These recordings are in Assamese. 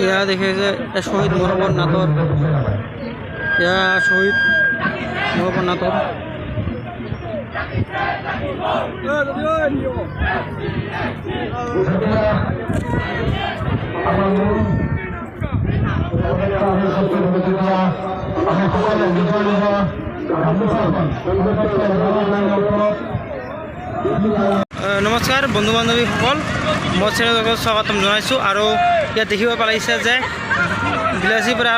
এয়া দেখিছে শহীদ মোহাম্মদ নাথৰ, এয়া শহীদ মোহাম্মদ নাথৰ। নমস্কাৰ বন্ধু বান্ধৱীসকল, মই চেনেলত স্বাগতম জনাইছোঁ। আৰু ইয়াত দেখিব পাৰিছে যে বিলাসীপাৰা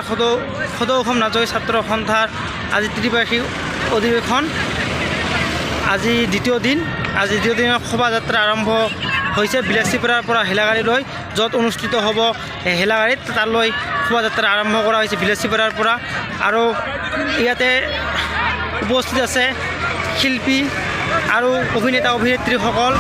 সদৌ অসম নাজৰি ছাত্ৰ সন্থাৰ আজি ত্ৰিবাৰ্ষিক অধিৱেশন, আজি দ্বিতীয় দিন। আজি দ্বিতীয় দিনৰ শোভাযাত্ৰা আৰম্ভ হৈছে বিলাসীপাৰাৰ পৰা হেলাগাড়ীলৈ, য'ত অনুষ্ঠিত হ'ব হেলাগাড়ীত, তালৈ শোভাযাত্ৰা আৰম্ভ কৰা হৈছে বিলাসীপাৰাৰ পৰা। আৰু ইয়াতে উপস্থিত আছে শিল্পী আৰু অভিনেতা অভিনেত্ৰীসকল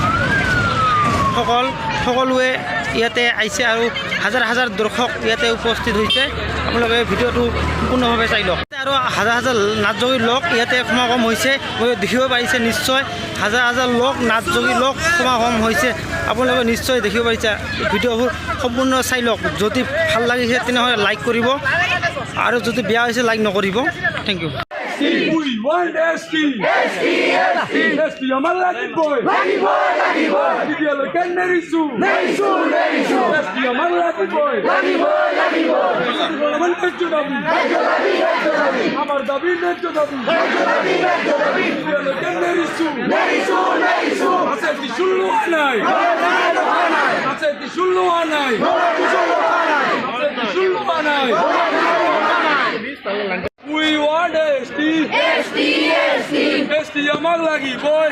সকলোৱে ইয়াতে আহিছে আৰু হাজাৰ হাজাৰ দৰ্শক ইয়াতে উপস্থিত হৈছে। আপোনালোকে ভিডিঅ'টো সম্পূৰ্ণভাৱে চাই লওক। আৰু হাজাৰ হাজাৰ নাটযোগী লোক ইয়াতে সমাগম হৈছে, দেখিব পাৰিছে নিশ্চয় হাজাৰ হাজাৰ লোক নাটযোগী লোক সমাগম হৈছে। আপোনালোকে নিশ্চয় দেখিব পাৰিছে। ভিডিঅ'বোৰ সম্পূৰ্ণ চাই লওক। যদি ভাল লাগিছে তেনেহ'লে লাইক কৰিব, আৰু যদি বেয়া হৈছে লাইক নকৰিব। Thank you. We want ST. ST, আমার লাগিবই। দিদিয়া লোকেন নেরিছু। ST আমার লাগিবই। আমার ন্যায্য দাবি। আমার দাবি ন্যায্য দাবি। দিদিয়া লোকেন নেরিছু। আছে এটি শুনলো নাই। আছে এটি শুনলো নাই। আছে এটি শুনলো নাই। We want ST. ST আমার লাগিবই।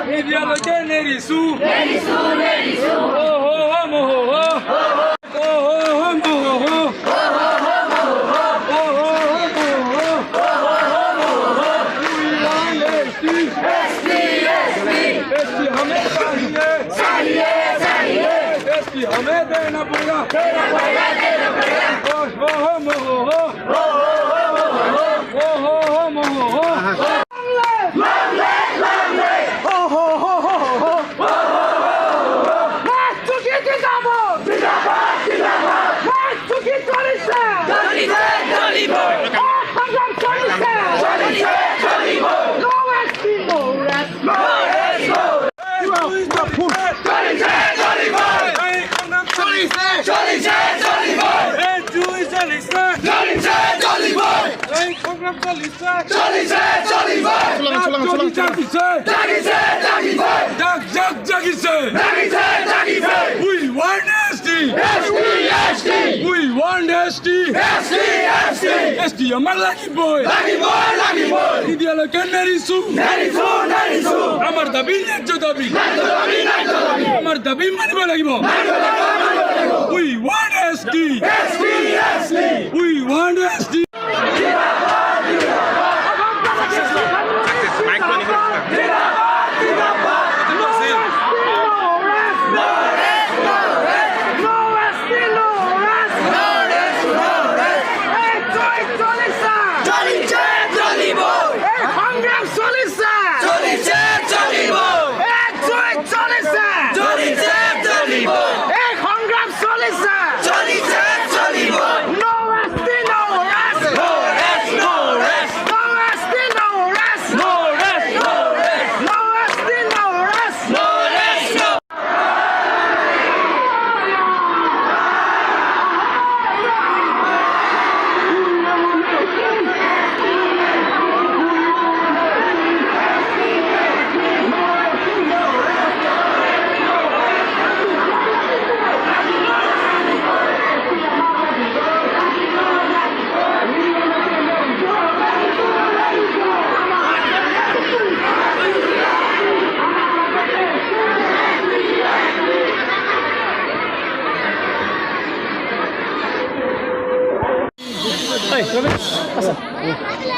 মিডিয়া লোকে নেরিছু। ও হো হো মোহো হো। ও হো হো মোহো হো। ও হো হো মোহো হো। We want ST. ST हमें चाहिए। ST हमें देना पड़ेगा। ओ हो हो मोहो हो। We want ST. We want ST. ST আমার লাগিবই। দিদিয়া লোকেন নেরিছু। আমার দাবি ন্যায্য দাবি। আমার দাবি মানিব লাগিব। We want ST. We want ST.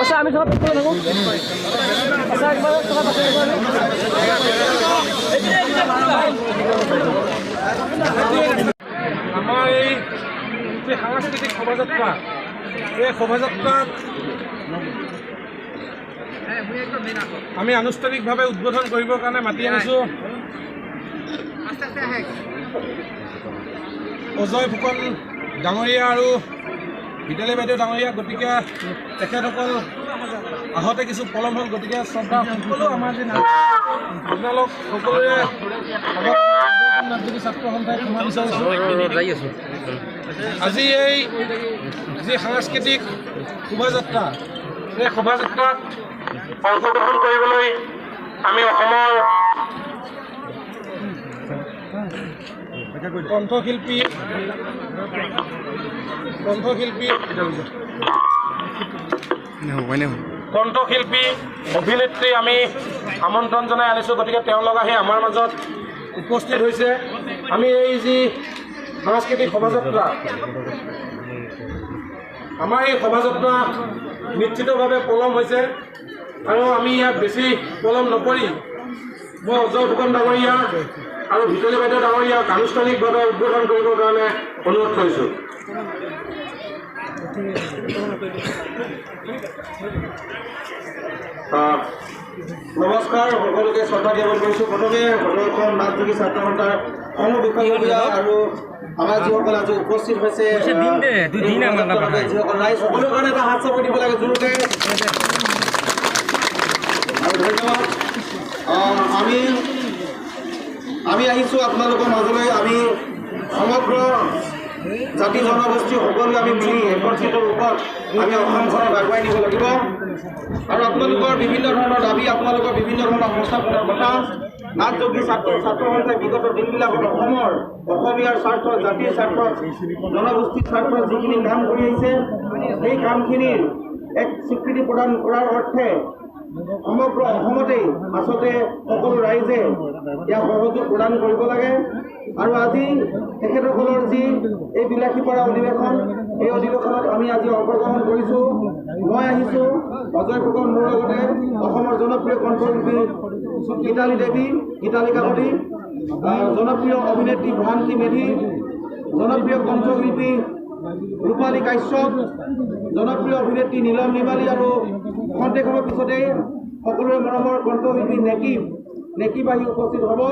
আচ্ছা আমি সব করে থাকো। আচ্ছা একবার সব আছে আমার এই যে সাংস্কৃতিক শোভাযাত্রা, এই শোভাযাত্রাত আমি আনুষ্ঠানিকভাৱে উদ্বোধন কৰিবৰ কাৰণে মাতি আনিছোঁ অজয় ফুকন ডাঙৰীয়া আৰু ভিতালী বাইদেউ ডাঙৰীয়া, গতিকে তেখেতসকল আহোঁতে কিছু পলম হ'ল, গতিকে শ্ৰদ্ধা সকলো আমাৰ যে আপোনালোক সকলোৰে নাথযোগী ছাত্ৰ সন্থাই ক্ষমা বিচাৰিছোঁ। আজি এই যি সাংস্কৃতিক শোভাযাত্ৰা, এই শোভাযাত্ৰাত অংশগ্ৰহণ কৰিবলৈ আমি অসমৰ কণ্ঠশিল্পী অভিনেত্ৰী আমি আমন্ত্ৰণ জনাই আনিছোঁ। গতিকে তেওঁলোক আহি আমাৰ মাজত উপস্থিত হৈছে। আমি এই যি সাংস্কৃতিক শোভাযাত্ৰা, আমাৰ এই শোভাযাত্ৰা নিশ্চিতভাৱে পলম হৈছে আৰু আমি ইয়াত বেছি পলম নকৰি মই অজয় ফুকন ডাঙৰীয়া আৰু ভিতালী বাইদেউ ডাঙৰীয়াক আনুষ্ঠানিকভাৱে উদ্বোধন কৰিবৰ কাৰণে অনুৰোধ কৰিছোঁ। নমস্কাৰ, সকলোকে শ্ৰদ্ধা জ্ঞাপন কৰিছোঁ। প্ৰথমে অসম নাথযোগী ছাত্ৰ সন্থাৰ সমবিষয়ববীয়া আৰু আমাৰ যিসকল আজি উপস্থিত হৈছে যিসকল ৰাইজ, সকলোৰে কাৰণে এটা হাত চাপৰি দিব লাগে জোৰকে আৰু ধন্যবাদ। আমি আহিছোঁ আপোনালোকৰ মাজলৈ। আমি সমগ্ৰ জাতি জনগোষ্ঠী সকলোৱে আমি মিলি একত্ৰিত ৰূপত আমি অসমখনক আগুৱাই নিব লাগিব আৰু আপোনালোকৰ বিভিন্ন ধৰণৰ দাবী, আপোনালোকৰ বিভিন্ন ধৰণৰ সংস্থাপনৰ কথা নাথযোগী ছাত্ৰ সন্থাই বিগত দিনবিলাকত অসমীয়াৰ স্বাৰ্থ, জাতিৰ স্বাৰ্থ, জনগোষ্ঠীৰ স্বাৰ্থত যিখিনি কাম কৰি আহিছে, সেই কামখিনিৰ এক স্বীকৃতি প্ৰদান কৰাৰ অৰ্থে সমগ্ৰ অসমতেই আচলতে সকলো ৰাইজে ইয়াক সহযোগ প্ৰদান কৰিব লাগে। আৰু আজি তেখেতসকলৰ যি এই বিলাসীপাৰা অধিৱেশন, এই অধিৱেশনত আমি আজি অংশগ্ৰহণ কৰিছোঁ। মই আহিছোঁ, অজয় ফুকন মোৰ লগতে, অসমৰ জনপ্ৰিয় কণ্ঠশিল্পী গীতালি কাকতি, জনপ্ৰিয় অভিনেত্ৰী ভ্ৰান্তি মেধি, জনপ্ৰিয় কণ্ঠশিল্পী ৰূপালী কাশ্যপ, জনপ্ৰিয় অভিনেত্ৰী নীলম নিমালী আৰু খন্তেক সময়ৰ পিছতেই সকলোৰে মৰমৰ কণ্ঠশিল্পী নেকিব আহি উপস্থিত হ'ব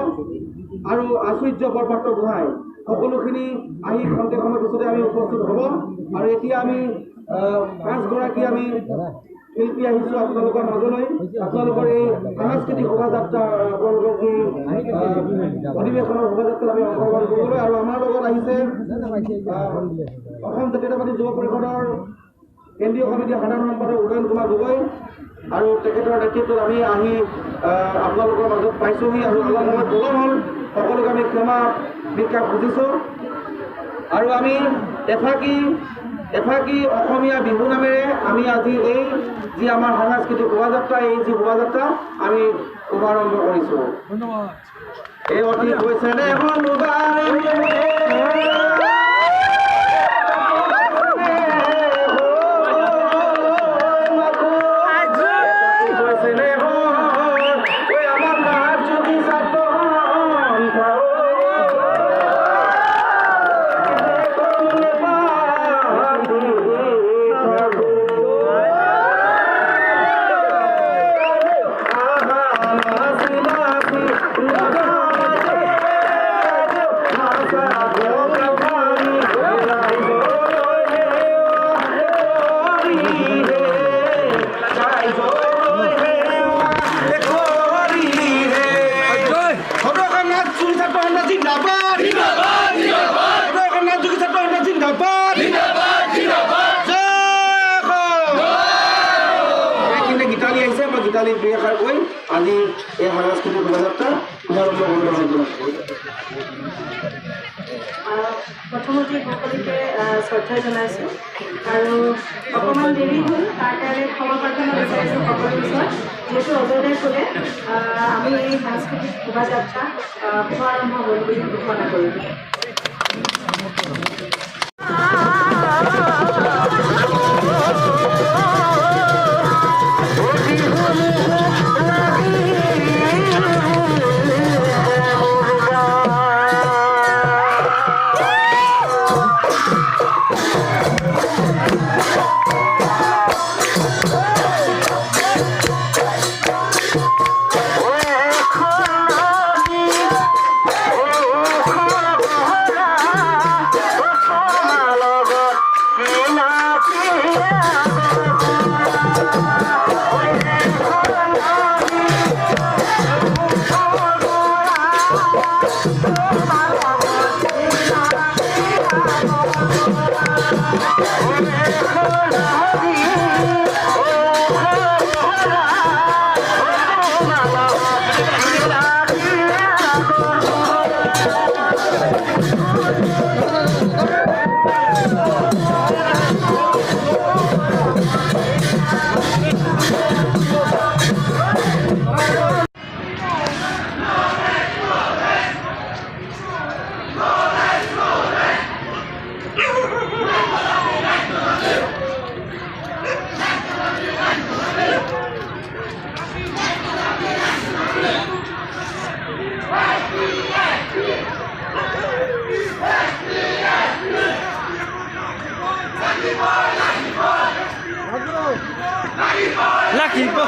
আৰু আচুৰ্য বৰপাত্ৰ গোহাঁই, সকলোখিনি আহি খন্তেক সময়ৰ পিছতে আমি উপস্থিত হ'ব। আৰু এতিয়া আমি 5গৰাকী আমি শিল্পী আহিছোঁ আপোনালোকৰ মাজলৈ। আপোনালোকৰ এই সাংস্কৃতিক শোভাযাত্ৰা, আপোনালোকৰ যি অধিৱেশনৰ শোভাযাত্ৰাত আমি অংশগ্ৰহণ কৰিবলৈ। আৰু আমাৰ লগত আহিছে অসম জাতীয়তাবাদী যুৱ পৰিষদৰ কেন্দ্ৰীয় সমিতিৰ সাধাৰণ সম্পাদক উদয়ন কুমাৰ গগৈ আৰু তেখেতৰ নেতৃত্বত আমি আহি আপোনালোকৰ মাজত পাইছোঁহি আৰু অলপ সময় পলম হ'ল, সকলোকে আমি ক্ষমা ভিক্ষা খুজিছোঁ। আৰু আমি এফাকি অসমীয়া বিহু নামেৰে আমি আজি এই যি আমাৰ সাংস্কৃতিক শোভাযাত্ৰা, এই যি শোভাযাত্ৰা আমি শুভাৰম্ভ কৰিছোঁ। এই অতি কৈছেনে গীতালি দুইষাৰ কৈ আজি এই সাংস্কৃতিক শোভাযাত্ৰা শুভাৰম্ভ কৰিবলৈ প্ৰথমতে সকলোকে শ্ৰদ্ধা জনাইছোঁ আৰু অকণমান দেৰি হ'ল, তাৰ কাৰণে ক্ষমা প্ৰাৰ্থনা বিচাৰিছোঁ সকলোৰ ওচৰত। যিহেতু অজয়দাই ক'লে আমি এই সাংস্কৃতিক শোভাযাত্ৰা শুভাৰম্ভ হ'ল বুলি ঘোষণা কৰিলোঁ। শিল্প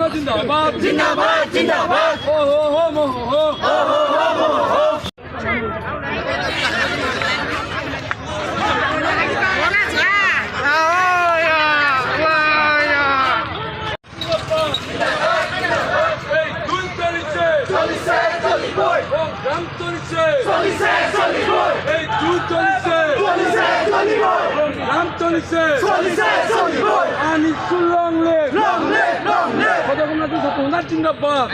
जिंदाबाद जिंदाबाद जिंदाबाद हो मोहो 아니 술 long live. 거듭 나도 더 지나봐.